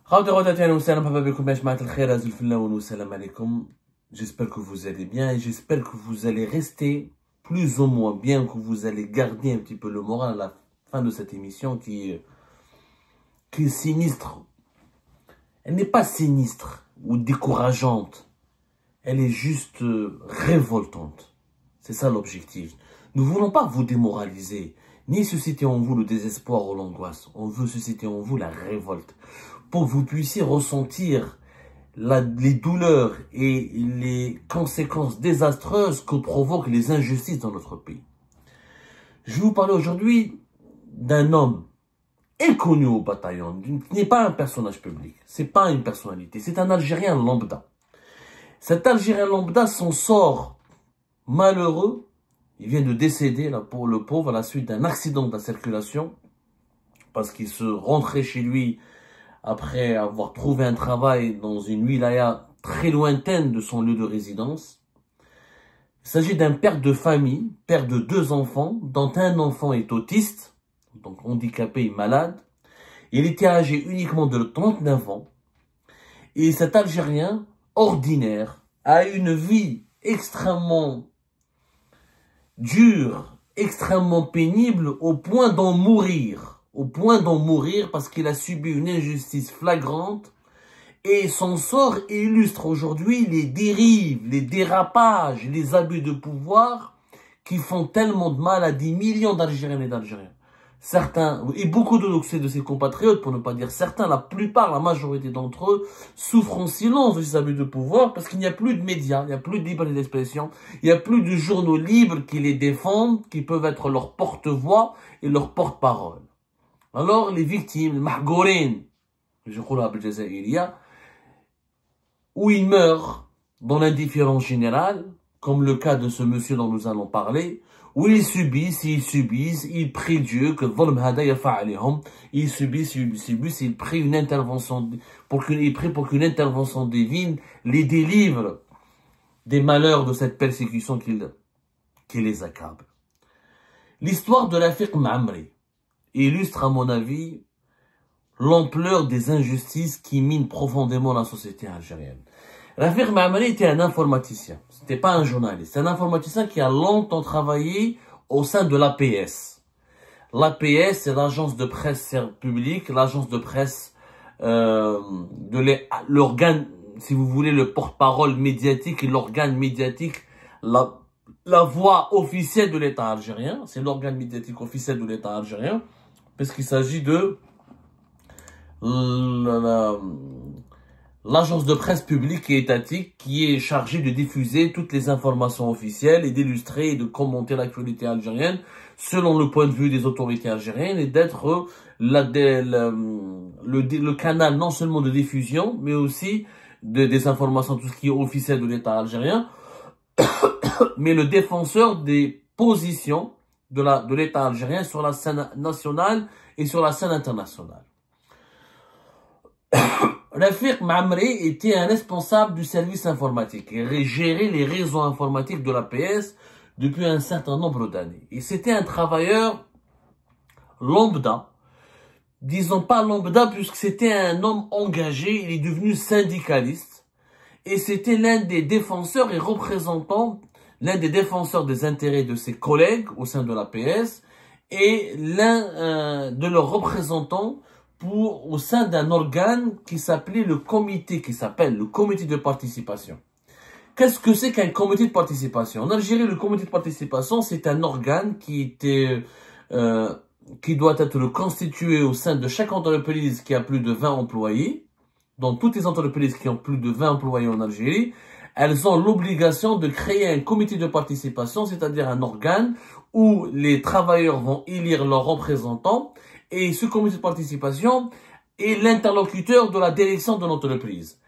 J'espère que vous allez bien et j'espère que vous allez rester plus ou moins bien, que vous allez garder un petit peu le moral à la fin de cette émission qui est sinistre. Elle n'est pas sinistre ou décourageante, elle est juste révoltante. C'est ça l'objectif. Nous ne voulons pas vous démoraliser, ni susciter en vous le désespoir ou l'angoisse. On veut susciter en vous la révolte, pour que vous puissiez ressentir les douleurs et les conséquences désastreuses que provoquent les injustices dans notre pays. Je vais vous parler aujourd'hui d'un homme inconnu au bataillon, qui n'est pas un personnage public, c'est pas une personnalité, c'est un Algérien lambda. Cet Algérien lambda, son sort malheureux, il vient de décéder là, pour le pauvre à la suite d'un accident de la circulation, parce qu'il se rentrait chez lui après avoir trouvé un travail dans une wilaya très lointaine de son lieu de résidence. Il s'agit d'un père de famille, père de 2 enfants, dont un enfant est autiste, donc handicapé et malade. Il était âgé uniquement de 39 ans. Et cet Algérien ordinaire a une vie extrêmement dure, extrêmement pénible, au point d'en mourir. Parce qu'il a subi une injustice flagrante. Et son sort illustre aujourd'hui les dérives, les dérapages, les abus de pouvoir qui font tellement de mal à des millions d'Algériennes et d'Algériens. Certains, et beaucoup de ses compatriotes, pour ne pas dire certains, la plupart, la majorité d'entre eux, souffrent en silence de ces abus de pouvoir parce qu'il n'y a plus de médias, il n'y a plus de liberté d'expression, il n'y a plus de journaux libres qui les défendent, qui peuvent être leur porte-voix et leur porte-parole. Alors, les victimes, les mahgourines, je crois la où ils meurent dans l'indifférence générale, comme le cas de ce monsieur dont nous allons parler, où ils subissent, ils prient Dieu, que ils subissent, ils prient une intervention, pour qu'une intervention divine les délivre des malheurs de cette persécution qui les accable. L'histoire de Rafiq Ma'amri illustre, à mon avis, l'ampleur des injustices qui minent profondément la société algérienne. Rafiq Ma'amri était un informaticien, c'était pas un journaliste, c'est un informaticien qui a longtemps travaillé au sein de l'APS. L'APS, c'est l'agence de presse publique, l'agence de presse, l'organe, si vous voulez, le porte-parole médiatique et l'organe médiatique, la voix officielle de l'État algérien, c'est l'organe médiatique officiel de l'État algérien, parce qu'il s'agit de l'agence de presse publique et étatique qui est chargée de diffuser toutes les informations officielles et d'illustrer et de commenter l'actualité algérienne selon le point de vue des autorités algériennes et d'être le canal non seulement de diffusion mais aussi des informations, tout ce qui est officiel de l'État algérien, mais le défenseur des positions de l'État algérien sur la scène nationale et sur la scène internationale. Rafiq Ma'amri était un responsable du service informatique et gérait les réseaux informatiques de l'APS depuis un certain nombre d'années. Et c'était un travailleur lambda, disons pas lambda puisque c'était un homme engagé, il est devenu syndicaliste et c'était l'un des défenseurs et représentants, l'un des défenseurs des intérêts de ses collègues au sein de l'APS et l'un de leurs représentants au sein d'un organe qui s'appelle le comité de participation. Qu'est-ce que c'est qu'un comité de participation? En Algérie, le comité de participation, c'est un organe qui doit être constitué au sein de chaque entreprise qui a plus de 20 employés. Dans toutes les entreprises qui ont plus de 20 employés en Algérie, elles ont l'obligation de créer un comité de participation, c'est-à-dire un organe où les travailleurs vont élire leurs représentants. Et ce comité de participation est l'interlocuteur de la direction de l'entreprise.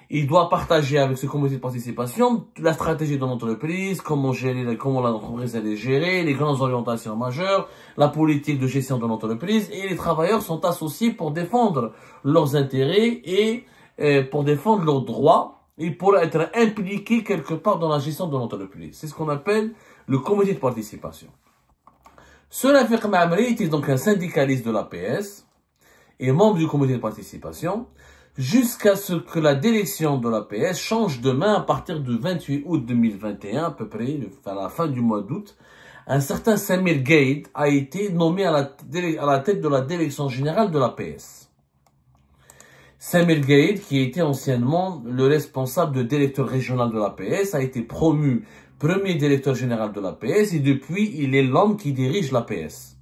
Il doit partager avec ce comité de participation la stratégie de l'entreprise, comment l'entreprise est gérée, les grandes orientations majeures, la politique de gestion de l'entreprise. Et les travailleurs sont associés pour défendre leurs intérêts et pour défendre leurs droits et pour être impliqués quelque part dans la gestion de l'entreprise. C'est ce qu'on appelle le comité de participation. Ce Rafiq Ma'amri était donc un syndicaliste de l'APS et membre du comité de participation. jusqu'à ce que la direction de l'APS change de main à partir du 28 août 2021, à peu près, à la fin du mois d'août. Un certain Samir Gaid a été nommé à la tête de la direction générale de l'APS. Samir Gaid, qui était anciennement le responsable de directeur régional de l'APS, a été promu premier directeur général de l'APS et depuis, il est l'homme qui dirige l'APS.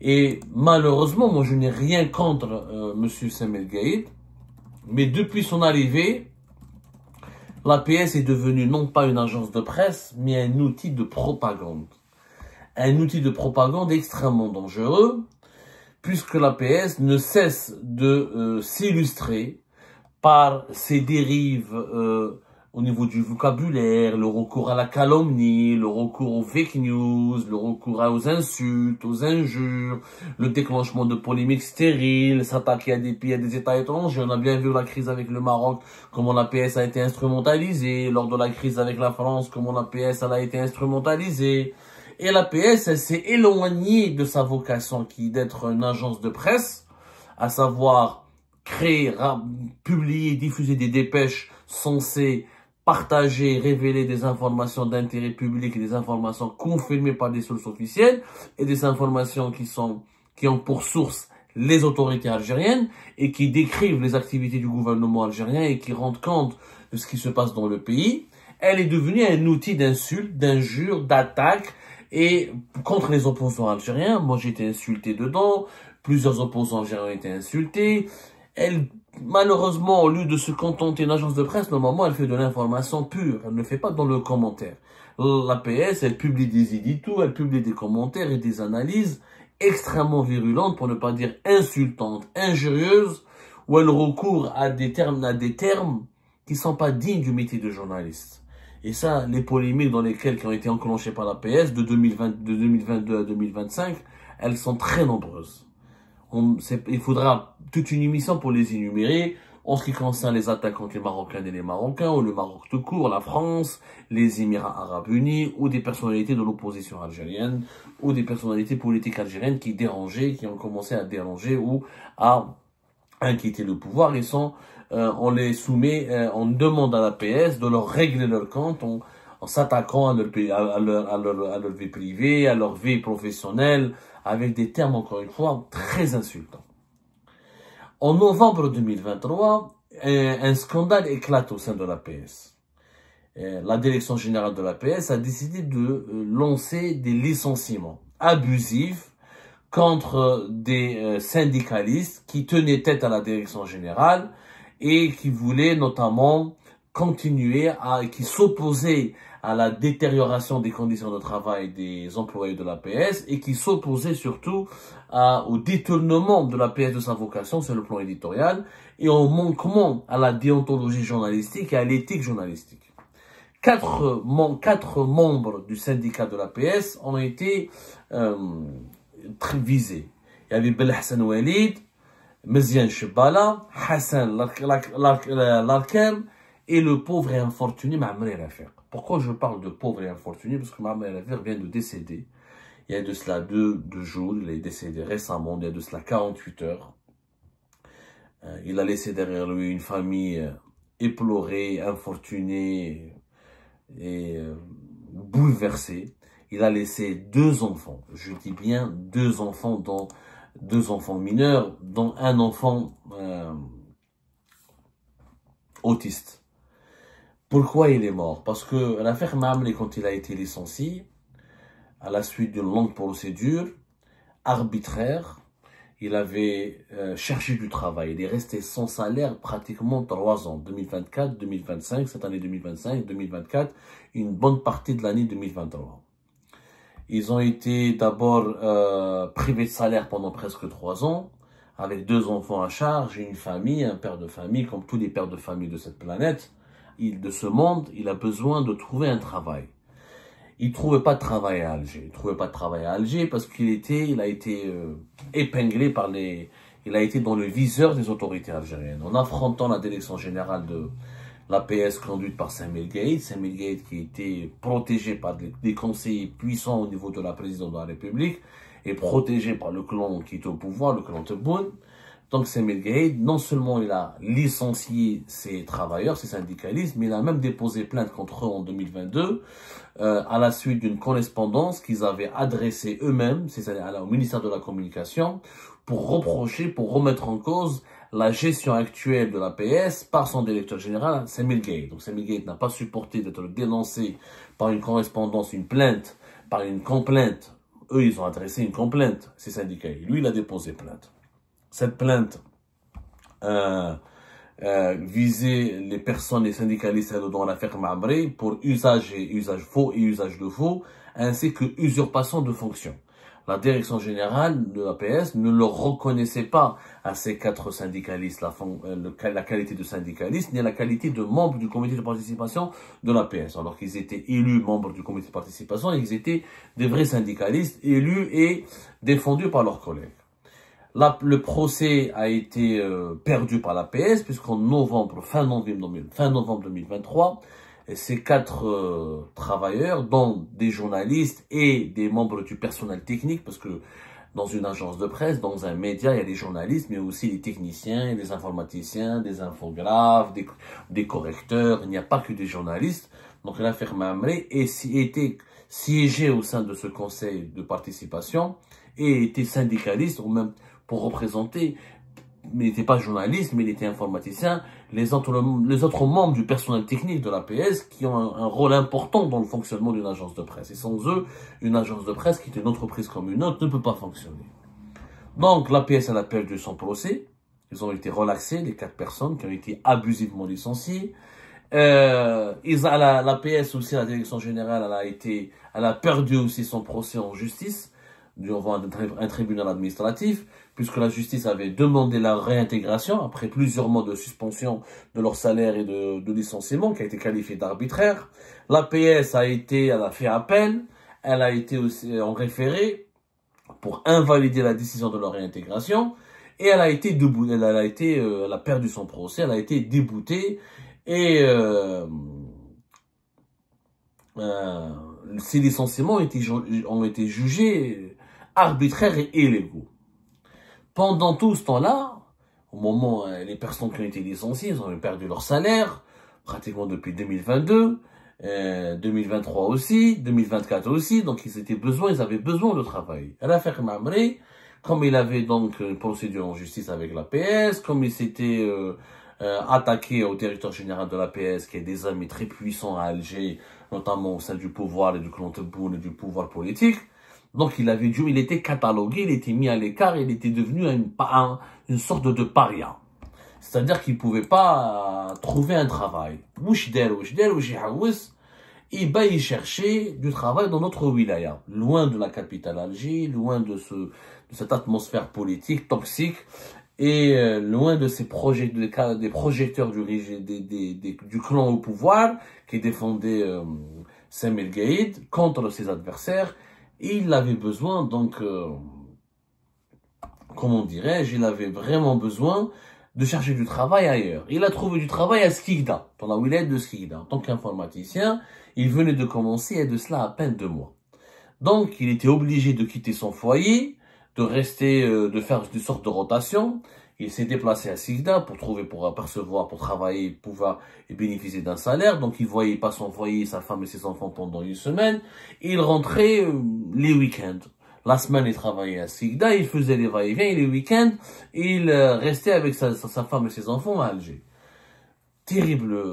Et malheureusement, moi je n'ai rien contre Monsieur Samir Gaid, mais depuis son arrivée, l'APS est devenue non pas une agence de presse, mais un outil de propagande. Un outil de propagande extrêmement dangereux, puisque l'APS ne cesse de s'illustrer par ses dérives au niveau du vocabulaire, le recours à la calomnie, le recours aux fake news, le recours aux insultes, aux injures, le déclenchement de polémiques stériles, s'attaquer à des pays, à des États étrangers. On a bien vu la crise avec le Maroc, comment l'APS a été instrumentalisée, lors de la crise avec la France, comment l'APS a été instrumentalisée. Et l'APS, elle s'est éloignée de sa vocation qui est d'être une agence de presse, à savoir créer, publier, diffuser des dépêches censées partager, révéler des informations d'intérêt public et des informations confirmées par des sources officielles et des informations qui ont pour source les autorités algériennes et qui décrivent les activités du gouvernement algérien et qui rendent compte de ce qui se passe dans le pays. Elle est devenue un outil d'insulte, d'injure, d'attaque et contre les opposants algériens. Moi, j'ai été insulté dedans. Plusieurs opposants algériens ont été insultés. Elle, malheureusement, au lieu de se contenter d'une agence de presse, normalement, elle fait de l'information pure. Elle ne fait pas dans le commentaire. L'APS, elle publie des éditos, elle publie des commentaires et des analyses extrêmement virulentes, pour ne pas dire insultantes, injurieuses, où elle recourt à des termes qui sont pas dignes du métier de journaliste. Et ça, les polémiques qui ont été enclenchées par l'APS de 2022 à 2025, elles sont très nombreuses. Il faudra toute une émission pour les énumérer, en ce qui concerne les attaques contre les Marocains et les Marocains, ou le Maroc tout court, la France, les Émirats Arabes Unis, ou des personnalités de l'opposition algérienne, ou des personnalités politiques algériennes qui ont commencé à déranger ou à inquiéter le pouvoir. Et on les soumet, on demande à l'APS de leur régler leur compte en s'attaquant à leur vie privée, à leur vie professionnelle, avec des termes, encore une fois, très insultants. En novembre 2023, un scandale éclate au sein de l'APS. La direction générale de l'APS a décidé de lancer des licenciements abusifs contre des syndicalistes qui tenaient tête à la direction générale et qui voulaient notamment qui s'opposaient à la détérioration des conditions de travail des employés de l'APS et qui s'opposaient surtout au détournement de l'APS de sa vocation sur le plan éditorial et au manquement à la déontologie journalistique et à l'éthique journalistique. Quatre membres du syndicat de l'APS ont été visés. Il y avait Belhassan Walid, Meziane Chebala, Hassan Larkem et le pauvre et infortuné Ma'amri Rafiq. Pourquoi je parle de pauvre et infortuné? Parce que Ma'amri Rafiq vient de décéder. Il y a de cela deux jours, il est décédé récemment, il y a de cela 48 heures. Il a laissé derrière lui une famille éplorée, infortunée et bouleversée. Il a laissé deux enfants, je dis bien deux enfants, dont deux enfants mineurs, dont un enfant autiste. Pourquoi il est mort? Parce que l'affaire Ma'amri, quand il a été licencié, à la suite d'une longue procédure arbitraire, il avait cherché du travail. Il est resté sans salaire pratiquement 3 ans, 2024, 2025, cette année 2025, 2024, une bonne partie de l'année 2023. Ils ont été d'abord privés de salaire pendant presque 3 ans, avec 2 enfants à charge, une famille, un père de famille, comme tous les pères de famille de cette planète. De ce monde, il a besoin de trouver un travail. Il ne trouvait pas de travail à Alger. Il ne trouvait pas de travail à Alger parce qu'il a été épinglé il a été dans le viseur des autorités algériennes. En affrontant la direction générale de l'APS conduite par Samir Gaid qui était protégé par des conseillers puissants au niveau de la présidence de la République et protégé par le clan qui est au pouvoir, le clan Tebboune. Donc Samuel Gaïd, non seulement il a licencié ses travailleurs, ses syndicalistes, mais il a même déposé plainte contre eux en 2022 à la suite d'une correspondance qu'ils avaient adressée eux-mêmes, c'est-à-dire au ministère de la Communication, pour reprocher, pour remettre en cause la gestion actuelle de l'APS par son directeur général, Samuel Gaïd. Donc Samuel Gaïd n'a pas supporté d'être dénoncé par une correspondance, une plainte, par une complainte. Eux, ils ont adressé une complainte, ces syndicats. Lui, il a déposé plainte. Cette plainte visait les personnes, les syndicalistes dans l'affaire Ma'amri pour usage faux et usage de faux, ainsi que usurpation de fonction. La direction générale de l'APS ne leur reconnaissait pas à ces 4 syndicalistes la qualité de syndicaliste, ni la qualité de membre du comité de participation de l'APS, alors qu'ils étaient élus membres du comité de participation et qu'ils étaient des vrais syndicalistes élus et défendus par leurs collègues. Là, le procès a été perdu par l'APS, puisqu'en fin novembre 2023, ces 4 travailleurs, dont des journalistes et des membres du personnel technique, parce que dans une agence de presse, dans un média, il y a des journalistes, mais aussi des techniciens, des informaticiens, des infographes, des correcteurs, il n'y a pas que des journalistes. Donc l'affaire Ma'amri était siégé au sein de ce conseil de participation et était syndicaliste, ou même pour représenter, mais il n'était pas journaliste, mais il était informaticien, les autres membres du personnel technique de l'APS qui ont un rôle important dans le fonctionnement d'une agence de presse. Et sans eux, une agence de presse qui est une entreprise comme une autre ne peut pas fonctionner. Donc l'APS a perdu son procès, ils ont été relaxés, les 4 personnes qui ont été abusivement licenciées. L'APS aussi, la direction générale, elle a perdu aussi son procès en justice, devant un tribunal administratif, puisque la justice avait demandé la réintégration après plusieurs mois de suspension de leur salaire et de licenciement, qui a été qualifié d'arbitraire. L'APS elle a fait appel, elle a été aussi en référé pour invalider la décision de leur réintégration, et elle a perdu son procès, elle a été déboutée, et ces licenciements ont été jugés arbitraires et illégaux. Pendant tout ce temps-là, au moment où les personnes qui ont été licenciées, ils ont perdu leur salaire, pratiquement depuis 2022, 2023 aussi, 2024 aussi, donc ils avaient besoin de travailler. À l'affaire Ma'amri, comme il avait donc une procédure en justice avec l'APS, comme il s'était attaqué au directeur général de l'APS, qui est des amis très puissants à Alger, notamment au sein du pouvoir et du clan Tebboune et du pouvoir politique. Donc il était catalogué, il était mis à l'écart, il était devenu une sorte de paria. C'est-à-dire qu'il ne pouvait pas trouver un travail. Il cherchait du travail dans notre wilaya, loin de la capitale Alger, loin de cette atmosphère politique toxique, et loin de ces des projecteurs du clan au pouvoir qui défendait Samuel Gaïd contre ses adversaires. Et il avait besoin, donc, comment dirais-je, il avait vraiment besoin de chercher du travail ailleurs. Il a trouvé du travail à Skikda, dans la wilaya de Skikda. En tant qu'informaticien, il venait de commencer, et de cela à peine 2 mois. Donc, il était obligé de quitter son foyer, de rester, de faire une sorte de rotation. Il s'est déplacé à Skikda pour apercevoir, pour travailler, pouvoir bénéficier d'un salaire. Donc, il voyait pas son foyer, sa femme et ses enfants pendant 1 semaine. Il rentrait les week-ends. La semaine, il travaillait à Skikda, il faisait les va-et-vient, et les week-ends, il restait avec sa femme et ses enfants à Alger. Terrible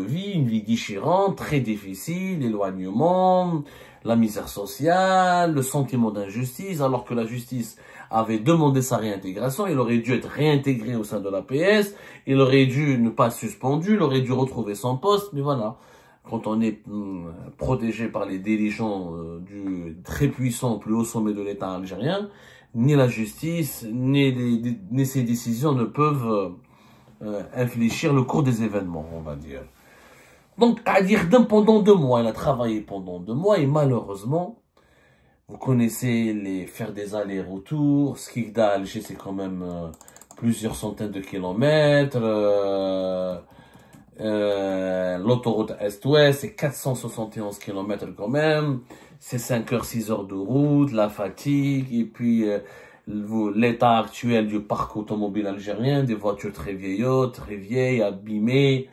vie, une vie déchirante, très difficile, l'éloignement, la misère sociale, le sentiment d'injustice, alors que la justice avait demandé sa réintégration, il aurait dû être réintégré au sein de l'APS, il aurait dû ne pas être suspendu, il aurait dû retrouver son poste, mais voilà. Quand on est protégé par les dirigeants du très puissant, plus haut sommet de l'État algérien, ni la justice, ni ses décisions ne peuvent infléchir le cours des événements, on va dire. Donc, à dire pendant 2 mois, il a travaillé pendant 2 mois, et malheureusement, vous connaissez faire des allers-retours. Skikda, Alger, c'est quand même plusieurs centaines de kilomètres. L'autoroute Est-Ouest, c'est 471 km quand même. C'est 5 heures, 6 heures de route, la fatigue, et puis l'état actuel du parc automobile algérien, des voitures très vieillottes, très vieilles, abîmées.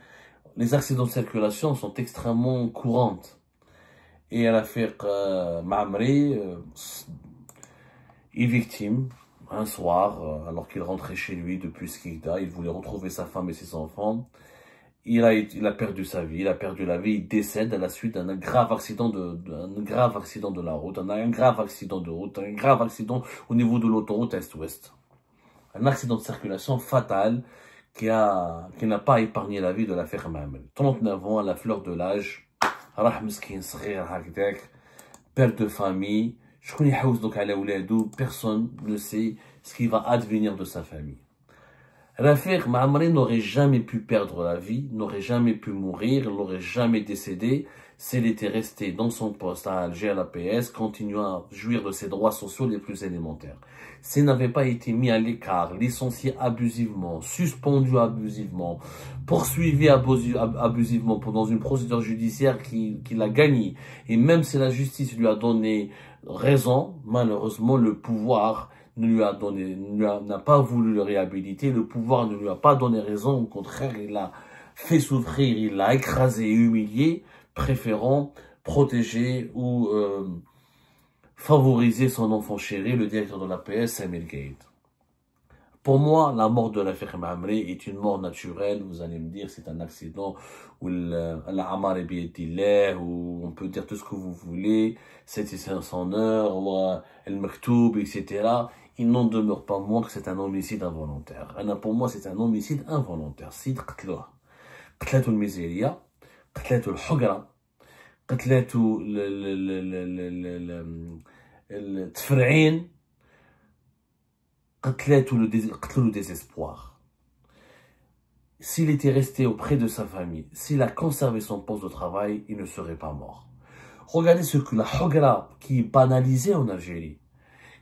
Les accidents de circulation sont extrêmement courantes. Et à l'affaire Maamri est victime un soir, alors qu'il rentrait chez lui depuis Skikda, il voulait retrouver sa femme et ses enfants. Il a perdu sa vie, il a perdu la vie, il décède à la suite d'un grave accident de la route, un grave accident de route, un grave accident au niveau de l'autoroute Est-Ouest. Un accident de circulation fatal qui n'a pas épargné la vie de l'affaire Maamri. 39 ans, à la fleur de l'âge, père de famille, personne ne sait ce qui va advenir de sa famille. L'affaire Maamri n'aurait jamais pu perdre la vie, n'aurait jamais pu mourir, n'aurait jamais décédé s'il était resté dans son poste à Alger à l'APS, continuant à jouir de ses droits sociaux les plus élémentaires. S'il n'avait pas été mis à l'écart, licencié abusivement, suspendu abusivement, poursuivi abusivement dans une procédure judiciaire qu'il a gagnée, et même si la justice lui a donné raison, malheureusement le pouvoir n'a pas voulu le réhabiliter, le pouvoir ne lui a pas donné raison, au contraire, il l'a fait souffrir, il l'a écrasé et humilié, préférant protéger ou favoriser son enfant chéri, le directeur de l'APS, Samir Gate. Pour moi, la mort de l'affaire Maamri est une mort naturelle. Vous allez me dire, c'est un accident où l'amar est bi'idillah, où on peut dire tout ce que vous voulez, c'était son heure, ou el maktoub, etc. Il n'en demeure pas moins que c'est un homicide involontaire. Pour moi, c'est un homicide involontaire. Sid qatlouha. قتلته الميزيرية، قتلته الحقرة، قتلته التفرعين، قتلته le désespoir. S'il était resté auprès de sa famille, s'il a conservé son poste de travail, il ne serait pas mort. Regardez ce que la Hogra, qui est banalisée en Algérie,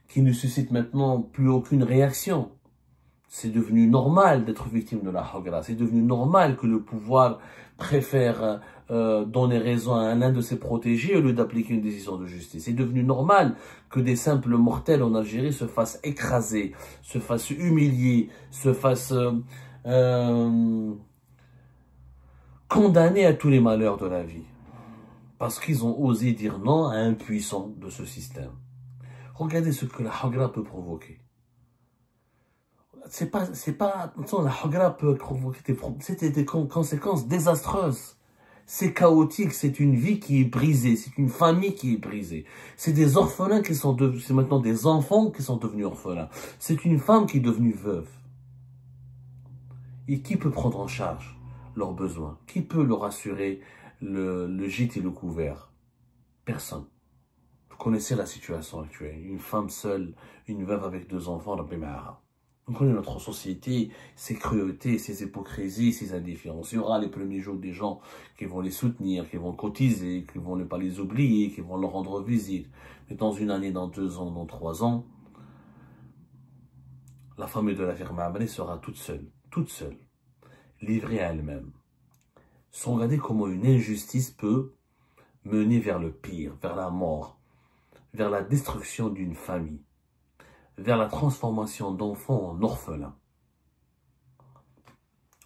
qui ne suscite maintenant plus aucune réaction. C'est devenu normal d'être victime de la Hogra. C'est devenu normal que le pouvoir préfère donner raison à l'un de ses protégés au lieu d'appliquer une décision de justice. C'est devenu normal que des simples mortels en Algérie se fassent écraser, se fassent humilier, se fassent condamner à tous les malheurs de la vie. Parce qu'ils ont osé dire non à un puissant de ce système. Regardez ce que la Hogra peut provoquer. Attention, la Hogra peut provoquer des conséquences désastreuses. C'est chaotique, c'est une vie qui est brisée, c'est une famille qui est brisée. C'est des orphelins qui sont devenus, c'est maintenant des enfants qui sont devenus orphelins. C'est une femme qui est devenue veuve. Et qui peut prendre en charge leurs besoins? Qui peut leur assurer le gîte et le couvert? Personne. Vous connaissez la situation actuelle. Une femme seule, une veuve avec 2 enfants, la Bémara. On connaît notre société, ses cruautés, ses hypocrisies, ses indifférences. Il y aura les premiers jours des gens qui vont les soutenir, qui vont cotiser, qui vont ne pas les oublier, qui vont leur rendre visite. Mais dans une année, dans 2 ans, dans 3 ans, la famille de l'affaire Maamri sera toute seule, livrée à elle-même. Sans regarder comment une injustice peut mener vers le pire, vers la mort, vers la destruction d'une famille, vers la transformation d'enfants en orphelins.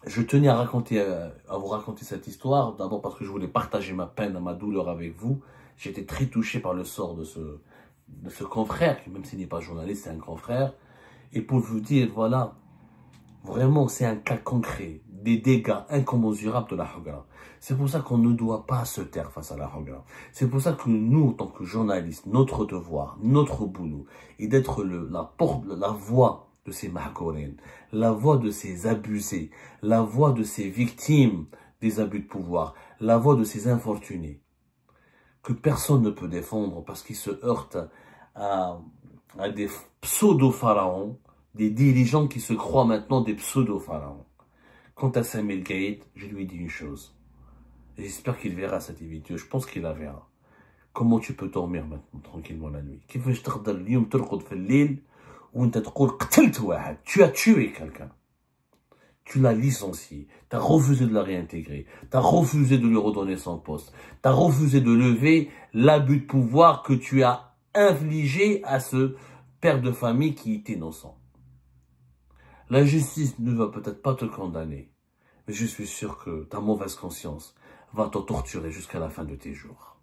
Je tenais à vous raconter cette histoire, d'abord parce que je voulais partager ma peine, ma douleur avec vous. J'étais très touché par le sort de ce confrère, qui même s'il n'est pas journaliste, c'est un confrère. Et pour vous dire, voilà, vraiment c'est un cas concret, des dégâts incommensurables de la Hogra. C'est pour ça qu'on ne doit pas se taire face à la Hogra. C'est pour ça que nous, en tant que journalistes, notre devoir, notre boulot, est d'être la voix de ces mahkourin, la voix de ces abusés, la voix de ces victimes des abus de pouvoir, la voix de ces infortunés, que personne ne peut défendre parce qu'ils se heurtent à des pseudo-pharaons, des dirigeants qui se croient maintenant des pseudo-pharaons. Quant à Samir Gate, je lui dis une chose. J'espère qu'il verra cette vidéo. Je pense qu'il la verra. Comment tu peux dormir maintenant tranquillement la nuit? Tu as tué quelqu'un. Tu l'as licencié. Tu as refusé de la réintégrer. Tu as refusé de lui redonner son poste. Tu as refusé de lever l'abus de pouvoir que tu as infligé à ce père de famille qui est innocent. La justice ne va peut-être pas te condamner, mais je suis sûr que ta mauvaise conscience va te torturer jusqu'à la fin de tes jours.